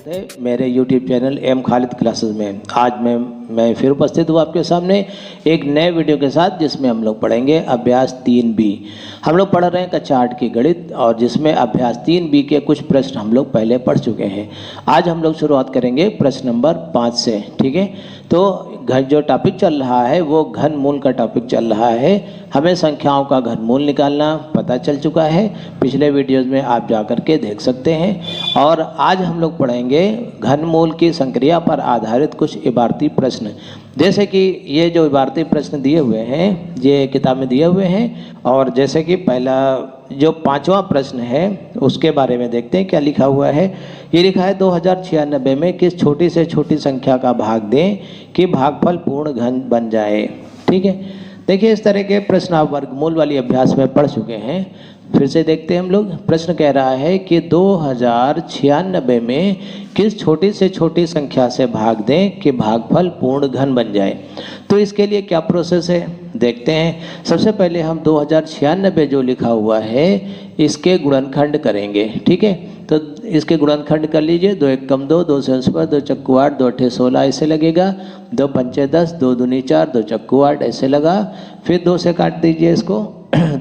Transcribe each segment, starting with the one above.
से मेरे YouTube channel M Khalid classes में आज मैं फिर उपस्थित हूँ आपके सामने एक नए वीडियो के साथ, जिसमें हम लोग पढ़ेंगे अभ्यास 3B। हम लोग पढ़ रहे हैं कक्षा 8 की गणित, और जिसमें अभ्यास 3B के कुछ प्रश्न हम लोग पहले पढ़ चुके हैं। आज हम लोग शुरुआत करेंगे प्रश्न नंबर 5 से। ठीक है, तो जो टॉपिक चल रहा है वो घनमूल का टॉपिक चल रहा है। हमें संख्याओं का घनमूल निकालना पता चल चुका है, पिछले वीडियोस में आप जा कर के देख सकते हैं। और आज हम लोग पढ़ेंगे घनमूल की संक्रिया पर आधारित कुछ इबारती प्रश्न। जैसे कि ये जो इबारती प्रश्न दिए हुए हैं ये किताब में दिए हुए हैं, और जैसे कि पहला जो 5वां प्रश्न है उसके बारे में देखते हैं क्या लिखा हुआ है। ये लिखा है 2096 में किस छोटी से छोटी संख्या का भाग दें कि भागफल पूर्ण घन बन जाए। ठीक है, देखिए इस तरह के प्रश्न आप वर्गमूल वाली अभ्यास में पढ़ चुके हैं। फिर से देखते हैं हम लोग। प्रश्न कह रहा है कि 2096 में किस छोटी से छोटी संख्या से भाग दें कि भागफल पूर्ण घन बन जाए। तो इसके लिए क्या प्रोसेस है देखते हैं। सबसे पहले हम 2096 जो लिखा हुआ है इसके गुणनखंड करेंगे। ठीक है, तो इसके गुणनखंड कर लीजिए। 2 1 कम 2, 2 से 9 पर 2 चक्कू 8, 2 8 16 ऐसे लगेगा। 2 पंचे 10, 2 दूनी 4, 2 चक्कू 8 ऐसे लगा। फिर 2 से काट दीजिए इसको।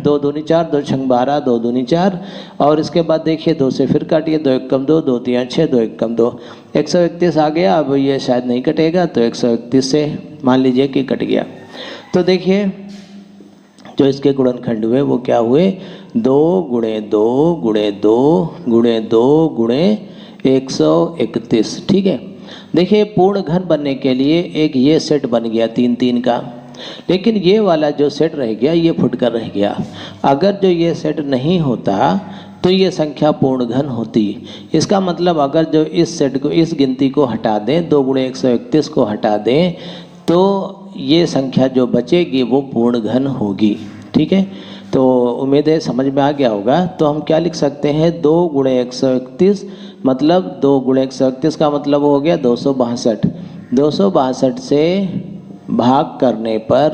2 दूनी 4, 2 छंग 12, 2 दूनी 4। और इसके बाद देखिए 2 से फिर काटिए। 2 1 कम 2, 2 3 6, 2 1 कम 2, 131 आ गया। अब ये शायद नहीं कटेगा, तो 131 से मान लीजिए कि कट गया। तो देखिए जो इसके गुणनखंड हुए वो क्या हुए, 2 गुणे 2 गुणे 2 गुणे 2 गुणे 131। ठीक है, देखिए पूर्ण घन बनने के लिए एक ये सेट बन गया 3 3 का, लेकिन ये वाला जो सेट रह गया ये फुट कर रह गया। अगर जो ये सेट नहीं होता तो ये संख्या पूर्ण घन होती। इसका मतलब अगर जो इस सेट को, इस गिनती को हटा दें, 2 गुणे 131 को हटा दें, तो ये संख्या जो बचेगी वो पूर्ण घन होगी। ठीक है, तो उम्मीद है समझ में आ गया होगा। तो हम क्या लिख सकते हैं, 2 गुणे 131 मतलब 2 गुणे 131 का मतलब हो गया 262। 262 से भाग करने पर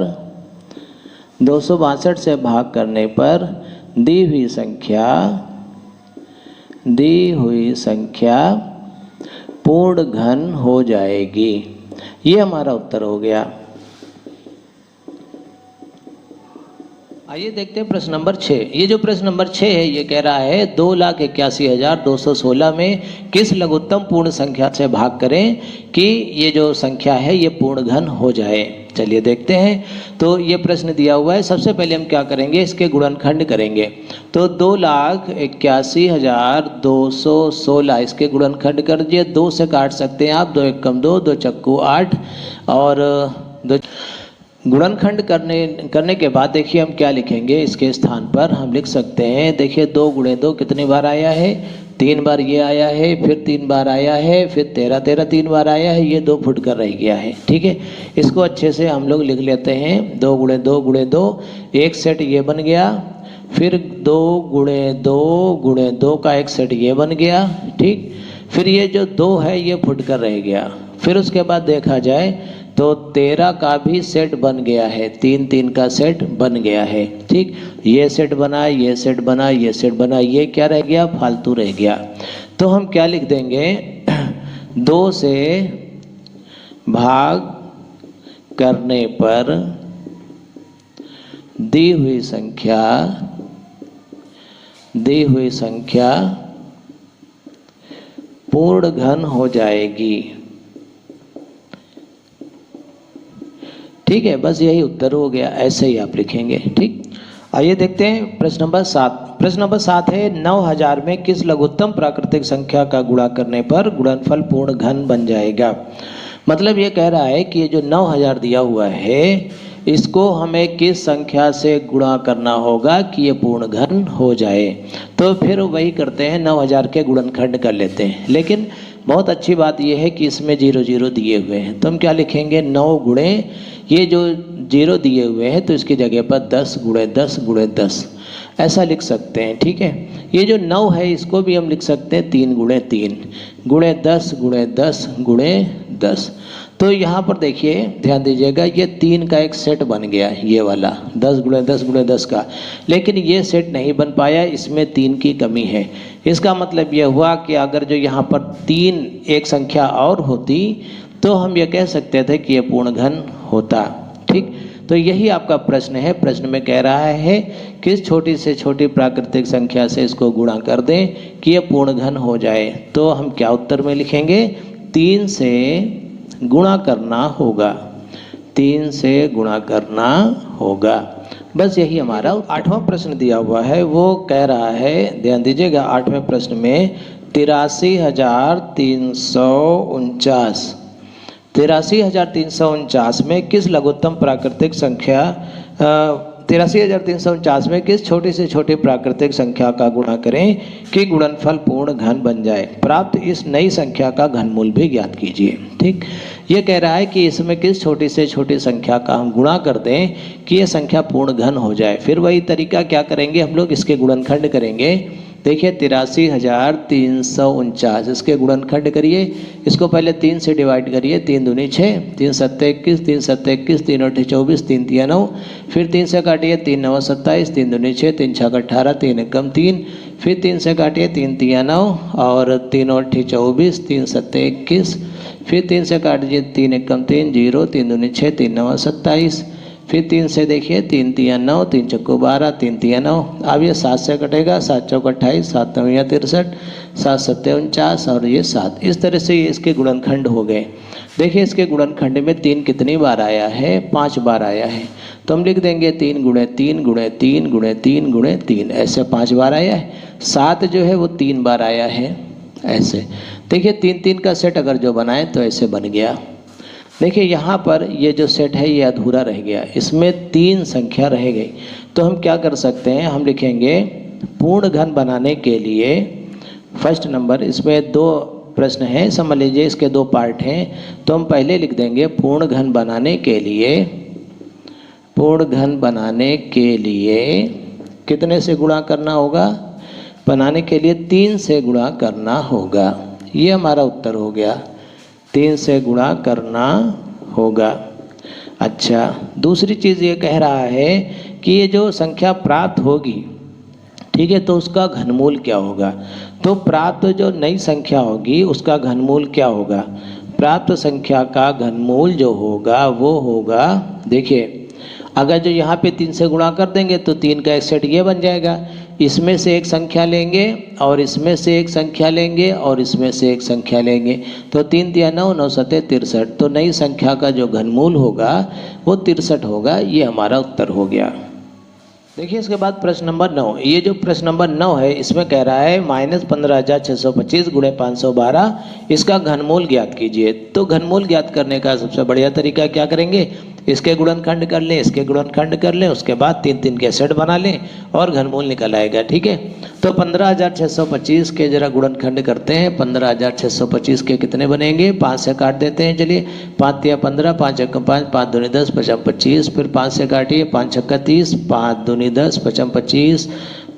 262 से भाग करने पर दी हुई संख्या पूर्ण घन हो जाएगी। ये हमारा उत्तर हो गया। आइए देखते हैं प्रश्न नंबर 6। ये जो प्रश्न नंबर 6 है ये कह रहा है 2,81,216 में किस लघुत्तम पूर्ण संख्या से भाग करें कि ये जो संख्या है ये पूर्ण घन हो जाए। चलिए देखते हैं। तो ये प्रश्न दिया हुआ है। सबसे पहले हम क्या करेंगे, इसके गुणनखंड करेंगे। तो 2,81,216 इसके गुणनखंड कर दिए। 2 से काट सकते हैं आप, 2 1 कम 2, 2 चक्कू 8, और 2 गुणनखंड करने के बाद देखिए हम क्या लिखेंगे। इसके स्थान पर हम लिख सकते हैं, देखिए 2 गुणे 2 कितनी बार आया है, 3 बार ये आया है, फिर 3 बार आया है, फिर 13 13 3 बार आया है, ये 2 फुट कर रह गया है। ठीक है, इसको अच्छे से हम लोग लिख लेते हैं। 2 गुणे 2 गुणे 2, एक सेट ये बन गया। फिर 2 गुणे 2 गुणे 2 का एक सेट ये बन गया। ठीक, फिर ये जो 2 है ये फुट कर रह गया। फिर उसके बाद देखा जाए तो 13 का भी सेट बन गया है, 3 3 का सेट बन गया है। ठीक, ये सेट बना, ये सेट बना, ये सेट बना, ये क्या रह गया, फालतू रह गया। तो हम क्या लिख देंगे, 2 से भाग करने पर दी हुई संख्या पूर्ण घन हो जाएगी। ठीक है, बस यही उत्तर हो गया। ऐसे ही आप लिखेंगे। ठीक, आइए देखते हैं प्रश्न नंबर 7। प्रश्न नंबर 7 है 9000 में किस लघुत्तम प्राकृतिक संख्या का गुणा करने पर गुणनफल पूर्ण घन बन जाएगा। मतलब ये कह रहा है कि ये जो 9000 दिया हुआ है इसको हमें किस संख्या से गुणा करना होगा कि ये पूर्ण घन हो जाए। तो फिर वही करते हैं, 9000 के गुणनखंड कर लेते हैं। लेकिन बहुत अच्छी बात यह है कि इसमें 0 0 दिए हुए हैं, तो हम क्या लिखेंगे, 9 गुणे ये जो 0 दिए हुए हैं तो इसकी जगह पर 10 गुणे 10 गुणे 10 ऐसा लिख सकते हैं। ठीक है, ये जो 9 है इसको भी हम लिख सकते हैं 3 गुणे 3 गुणे 10 गुणे 10 गुणे 10। तो यहाँ पर देखिए ध्यान दीजिएगा, ये 3 का एक सेट बन गया, ये वाला 10 गुणे 10 गुणे 10 का, लेकिन ये सेट नहीं बन पाया, इसमें 3 की कमी है। इसका मतलब ये हुआ कि अगर जो यहाँ पर 3 एक संख्या और होती तो हम ये कह सकते थे कि ये पूर्ण घन होता। ठीक, तो यही आपका प्रश्न है। प्रश्न में कह रहा है किस छोटी से छोटी प्राकृतिक संख्या से इसको गुणा कर दें कि ये पूर्ण घन हो जाए। तो हम क्या उत्तर में लिखेंगे, 3 से गुणा करना होगा, 3 से गुणा करना होगा। बस यही हमारा 8वां प्रश्न दिया हुआ है। वो कह रहा है, ध्यान दीजिएगा, 8वें प्रश्न में 83,349 83,349 में किस लघुत्तम प्राकृतिक संख्या 83,349 में किस छोटी से छोटी प्राकृतिक संख्या का गुणा करें कि गुणनफल पूर्ण घन बन जाए। प्राप्त इस नई संख्या का घनमूल भी ज्ञात कीजिए। ठीक, ये कह रहा है कि इसमें किस छोटी से छोटी संख्या का हम गुणा कर दें कि ये संख्या पूर्ण घन हो जाए। फिर वही तरीका क्या करेंगे हम लोग, इसके गुणनखंड करेंगे। देखिए 83,349 इसके गुणनखंड करिए, इसको पहले 3 से डिवाइड करिए, 3 दूनी 6, 3 सत्ते 21, 3 सत्ते 21, 3 अठे 24, 3 तिया 9, फिर 3 से काटिए, 3 9 27, 3 दूनी 6, 3 6 18, 3 एकम 3, फिर 3 से काटिए, 3 तिया 9 और 3 अठे 24, 3 सत्ते 21, फिर 3 से काटिए, 3 एकम 3 0, 3 दूनी 6, 3 9 27, फिर 3 से देखिए, 3 तिया 9, 3 चक्कू 12, 3 तिया 9। अब ये 7 से कटेगा, 7 चौक 28, 7 9 63, 7 सत्ते 49 और ये 7। इस तरह से ये इसके गुणनखंड हो गए। देखिए इसके गुणनखंड में 3 कितनी बार आया है, 5 बार आया है। तो हम लिख देंगे 3 गुणे 3 गुणे 3 गुणे 3 गुणे 3, ऐसे 5 बार आया है। 7 जो है वो 3 बार आया है, ऐसे। देखिए 3 3 का सेट अगर जो बनाए तो ऐसे बन गया। देखिए यहाँ पर ये जो सेट है ये अधूरा रह गया, इसमें 3 संख्या रह गई। तो हम क्या कर सकते हैं, हम लिखेंगे पूर्ण घन बनाने के लिए फर्स्ट नंबर, इसमें 2 प्रश्न हैं, समझ लीजिए इसके 2 पार्ट हैं। तो हम पहले लिख देंगे पूर्ण घन बनाने के लिए, पूर्ण घन बनाने के लिए कितने से गुणा करना होगा, बनाने के लिए 3 से गुणा करना होगा। ये हमारा उत्तर हो गया, 3 से गुणा करना होगा। अच्छा, दूसरी चीज़ ये कह रहा है कि ये जो संख्या प्राप्त होगी, ठीक है, तो उसका घनमूल क्या होगा। तो प्राप्त जो नई संख्या होगी उसका घनमूल क्या होगा। प्राप्त संख्या का घनमूल जो होगा वो होगा, देखिए अगर जो यहाँ पे 3 से गुणा कर देंगे तो 3 का एक सेट ये बन जाएगा, इसमें से एक संख्या लेंगे और इसमें से एक संख्या लेंगे और इसमें से एक संख्या लेंगे, तो 3 तिया 9, 9 सत्ते 63। तो नई संख्या का जो घनमूल होगा वो 63 होगा। ये हमारा उत्तर हो गया। देखिए इसके बाद प्रश्न नंबर 9। ये जो प्रश्न नंबर 9 है इसमें कह रहा है -15,625 गुणे 512 इसका घनमूल ज्ञात कीजिए। तो घनमूल ज्ञात करने का सबसे बढ़िया तरीका क्या करेंगे, इसके गुणनखंड कर लें, इसके गुणनखंड कर लें, उसके बाद 3 3 के सेट बना लें और घनमूल निकल आएगा। ठीक है, तो 15,625 के जरा गुणनखंड करते हैं। 15,625 के कितने बनेंगे, 5 से काट देते हैं। चलिए 5 तिया 15, 5 एकम 5, 5 दूनी 10, 5 25, फिर 5 से काटिए, 5 छक्का 30, 5 दूनी 10, 5 25,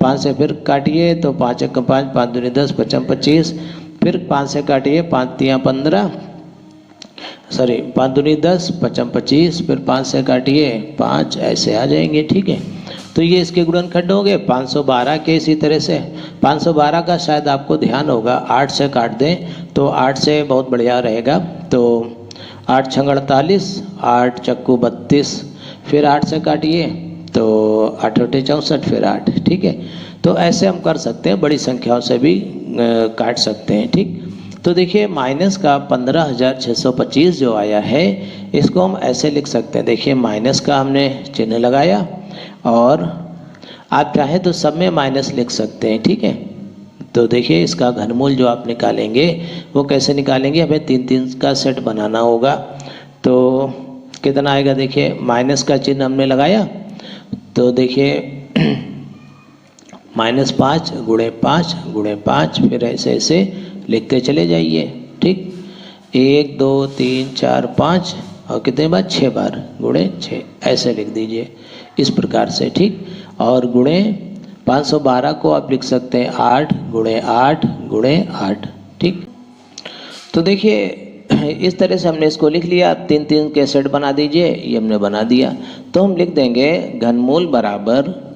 5 से फिर काटिए तो 5 एकम 5, 5 दूनी 10, 5 25, फिर 5 से काटिए, 5 तिया 15, सॉरी 5 दूनी 10, 5 25, फिर 5 से काटिए 5, ऐसे आ जाएंगे। ठीक है, तो ये इसके गुणनखंड हो गए। 512 के इसी तरह से 512 का शायद आपको ध्यान होगा, 8 से काट दें तो 8 से बहुत बढ़िया रहेगा। तो 8 छंग 48, 8 चक्कू 32, फिर 8 से काटिए तो 8 अठे 64, फिर 8। ठीक है, तो ऐसे हम कर सकते हैं, बड़ी संख्याओं से भी काट सकते हैं। ठीक, तो देखिए माइनस का 15,625 जो आया है इसको हम ऐसे लिख सकते हैं। देखिए माइनस का हमने चिन्ह लगाया और आप चाहे तो सब में माइनस लिख सकते हैं। ठीक है, तो देखिए इसका घनमूल जो आप निकालेंगे वो कैसे निकालेंगे, हमें 3 3 का सेट बनाना होगा। तो कितना आएगा, देखिए माइनस का चिन्ह हमने लगाया तो देखिए -5 गुणे 5 गुणे 5, फिर ऐसे ऐसे लिखते चले जाइए। ठीक, 1 2 3 4 5 और कितने बार, 6 बार, गुणे 6 ऐसे लिख दीजिए इस प्रकार से। ठीक, और गुणे 512 को आप लिख सकते हैं 8 गुणे 8 गुणे 8। ठीक, तो देखिए इस तरह से हमने इसको लिख लिया। 3 के सेट बना दीजिए, ये हमने बना दिया। तो हम लिख देंगे घनमूल बराबर,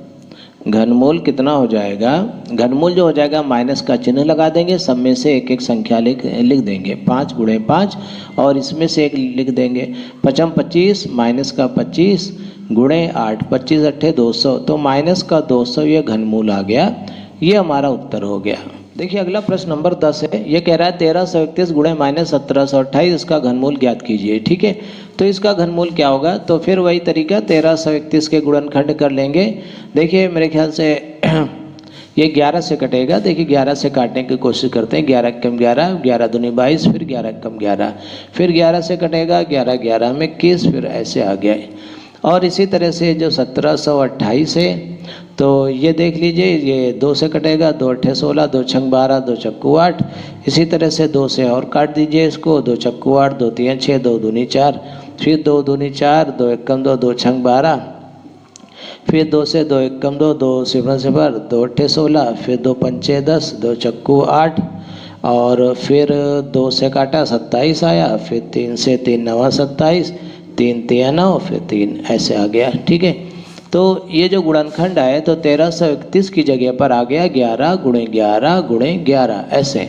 घनमूल कितना हो जाएगा, घनमूल जो हो जाएगा माइनस का चिन्ह लगा देंगे, सब में से एक एक संख्या लिख देंगे, 5 गुणे 5, और इसमें से एक लिख देंगे 5 25 माइनस का 25 गुणे 8, 25 अट्ठे 200, तो माइनस का 200 ये घनमूल आ गया। ये हमारा उत्तर हो गया। देखिए अगला प्रश्न नंबर 10 है। ये कह रहा है 1331 गुणे माइनस 1728 इसका घनमूल ज्ञात कीजिए। ठीक है, तो इसका घनमूल क्या होगा, तो फिर वही तरीका 1331 के गुणनखंड कर लेंगे। देखिए मेरे ख्याल से ये 11 से कटेगा। देखिए 11 से काटने की कोशिश करते हैं। 11 कम 11, 11 दूनी 22, फिर 11 कम 11, फिर 11 से कटेगा, 11 11 में 21, फिर ऐसे आ गया। और इसी तरह से जो 1728 है, तो ये देख लीजिए, ये 2 से कटेगा, 2 अट्ठे 16, 2 छंग 12, 2 चक्कू 8। इसी तरह से 2 से और काट दीजिए इसको, 2 चक्कू 8, 2 3 6, 2 दूनी 4, फिर 2 दूनी 4, 2 एकम 2, 2 छंग 12, फिर 2 से 2 एकम 2, 2 0 0, 2 अट्ठे 16, फिर 2 पंचे 10, 2 चक्कू 8, और फिर 2 से काटा 27 आया, फिर 3 से 3 9 27, 3 3 9, फिर 3 ऐसे आ गया। ठीक है, तो ये जो गुणनखंड है तो 1331 की जगह पर आ गया 11 गुणे 11 गुणे 11 ऐसे,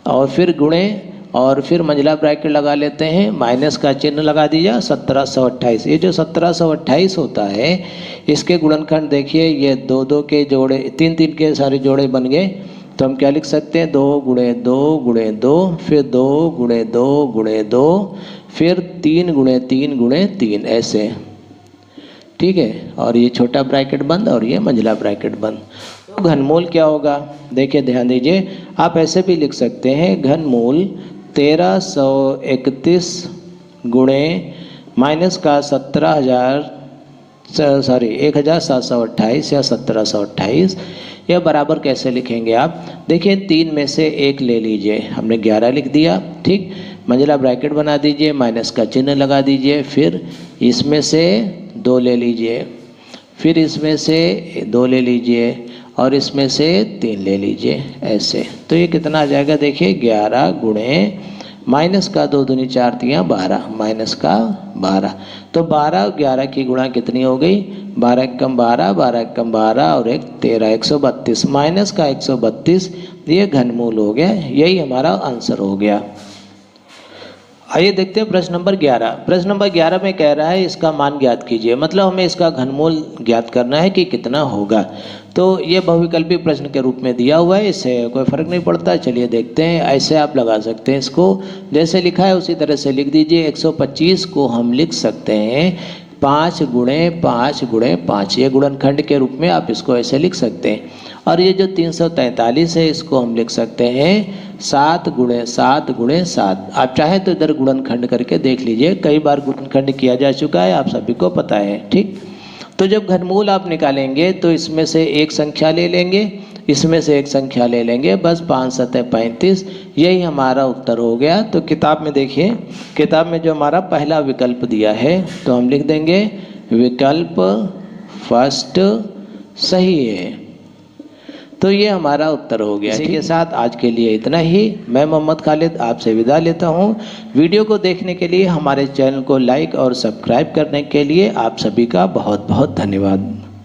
और फिर गुणे, और फिर मंझला ब्रैकेट लगा लेते हैं, माइनस का चिन्ह लगा दीजिए 1728। ये जो 1728 होता है इसके गुणनखंड देखिए, ये 2 2 के जोड़े, 3 3 के सारे जोड़े बन गए। तो हम क्या लिख सकते हैं, 2 गुणे 2 गुणे 2, फिर 2 गुणे 2 गुणे 2, फिर 3 गुणे 3 गुणे 3 ऐसे। ठीक है, और ये छोटा ब्रैकेट बंद और ये मंझला ब्रैकेट बंद। तो घनमूल क्या होगा, देखिए ध्यान दीजिए, आप ऐसे भी लिख सकते हैं, घनमूल 1331 गुणे माइनस का 1728 या 1728, यह बराबर कैसे लिखेंगे आप। देखिए 3 में से 1 ले लीजिए, हमने 11 लिख दिया। ठीक, मंझला ब्रैकेट बना दीजिए, माइनस का चिन्ह लगा दीजिए, फिर इसमें से 2 ले लीजिए, फिर इसमें से 2 ले लीजिए, और इसमें से 3 ले लीजिए ऐसे। तो ये कितना आ जाएगा, देखिए 11 गुणे माइनस का 2 दूनी 4 3 12, माइनस का 12, तो 12 11 की गुणा कितनी हो गई, 12 एकम 12, 12 एकम 12 और 1 13, 132, माइनस का 132, ये घनमूल हो गया। यही हमारा आंसर हो गया। आइए देखते हैं प्रश्न नंबर 11। प्रश्न नंबर 11 में कह रहा है इसका मान ज्ञात कीजिए, मतलब हमें इसका घनमूल ज्ञात करना है कि कितना होगा। तो ये बहुविकल्पी प्रश्न के रूप में दिया हुआ है, इससे कोई फर्क नहीं पड़ता। चलिए देखते हैं, ऐसे आप लगा सकते हैं इसको, जैसे लिखा है उसी तरह से लिख दीजिए। 125 को हम लिख सकते हैं 5 गुणे 5 गुणे 5, ये गुणनखंड के रूप में आप इसको ऐसे लिख सकते हैं। और ये जो 343 है इसको हम लिख सकते हैं 7 गुणे 7 गुणे 7। आप चाहे तो इधर गुणनखंड करके देख लीजिए, कई बार गुणनखंड किया जा चुका है, आप सभी को पता है। ठीक, तो जब घनमूल आप निकालेंगे तो इसमें से एक संख्या ले लेंगे, इसमें से एक संख्या ले लेंगे, बस 5 7 35, यही हमारा उत्तर हो गया। तो किताब में देखिए, किताब में जो हमारा पहला विकल्प दिया है तो हम लिख देंगे विकल्प फर्स्ट सही है। तो ये हमारा उत्तर हो गया। इसी के साथ आज के लिए इतना ही। मैं मोहम्मद खालिद आपसे विदा लेता हूँ। वीडियो को देखने के लिए, हमारे चैनल को लाइक और सब्सक्राइब करने के लिए आप सभी का बहुत बहुत धन्यवाद।